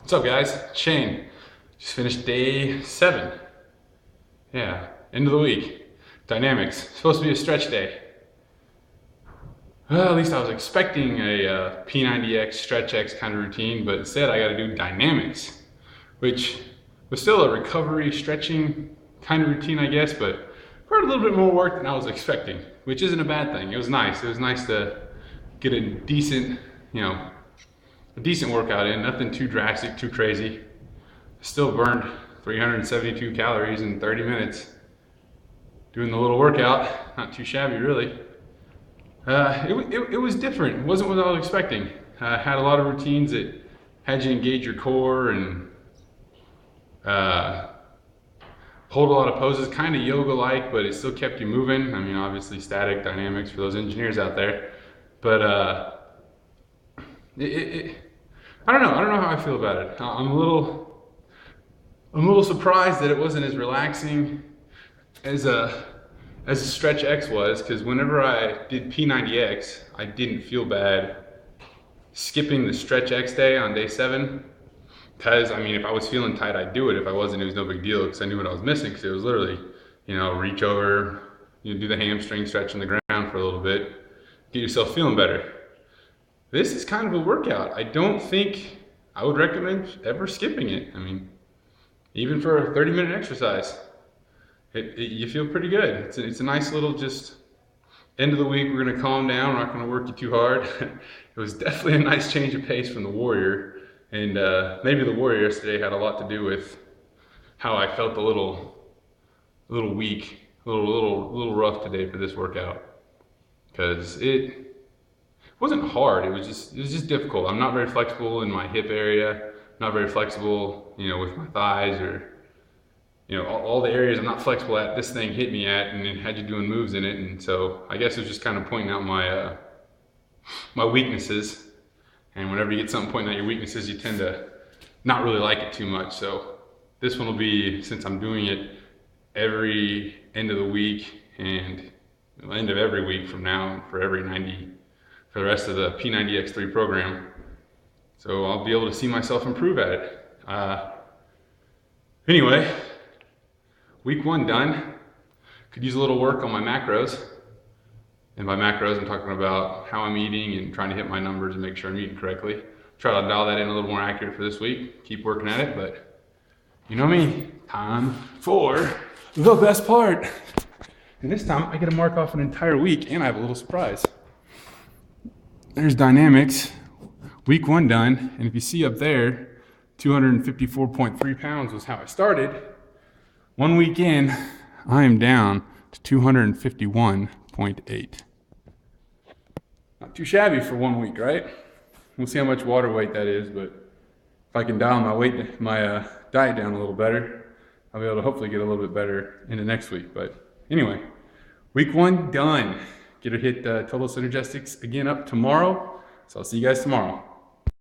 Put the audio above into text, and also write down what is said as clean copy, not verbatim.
What's up, guys? Shane. Just finished day 7. Yeah, end of the week. Dynamics. Supposed to be a stretch day. Well, at least I was expecting a P90X, stretch X kind of routine, but instead I got to do Dynamics, which was still a recovery stretching kind of routine, I guess, but for a little bit more work than I was expecting, which isn't a bad thing. It was nice. It was nice to get a decent, a decent workout in, nothing too drastic, too crazy. Still burned 372 calories in 30 minutes doing the little workout. Not too shabby, really. It was different. It wasn't what I was expecting. I had a lot of routines that had you engage your core and hold a lot of poses, kind of yoga-like, but it still kept you moving. I mean, obviously static dynamics for those engineers out there, but I don't know how I feel about it. I'm a little surprised that it wasn't as relaxing as a stretch X was, because whenever I did P90X, I didn't feel bad skipping the stretch X day on day 7. Because, I mean, if I was feeling tight, I'd do it. If I wasn't, it was no big deal, because I knew what I was missing, because it was literally, reach over, do the hamstring stretch on the ground for a little bit, get yourself feeling better. This is kind of a workout. I don't think I would recommend ever skipping it. I mean, even for a 30-minute exercise, you feel pretty good. It's a nice little just end of the week. We're gonna calm down. We're not gonna work you too hard. It was definitely a nice change of pace from the Warrior, and maybe the Warrior yesterday had a lot to do with how I felt a little weak, a little rough today for this workout, because it wasn't hard. It was just difficult. I'm not very flexible in my hip area. Not very flexible, with my thighs, or all the areas I'm not flexible at. This thing hit me at, and it had you doing moves in it, and so I guess it was just kind of pointing out my my weaknesses. And whenever you get something pointing out your weaknesses, you tend to not really like it too much. So this one will be, since I'm doing it every end of the week and end of every week from now for the rest of the P90X3 program. So I'll be able to see myself improve at it. Anyway, week 1 done. Could use a little work on my macros. And by macros, I'm talking about how I'm eating and trying to hit my numbers and make sure I'm eating correctly. Try to dial that in a little more accurate for this week. Keep working at it, but you know me, time for the best part. And this time I get to mark off an entire week, and I have a little surprise. There's Dynamics, week 1 done, and if you see up there, 254.3 pounds was how I started. 1 week in, I am down to 251.8. Not too shabby for 1 week, right? We'll see how much water weight that is, but if I can dial my diet down a little better, I'll be able to hopefully get a little bit better into next week. But anyway, week 1 done. Get to hit total synergetics again up tomorrow. So I'll see you guys tomorrow.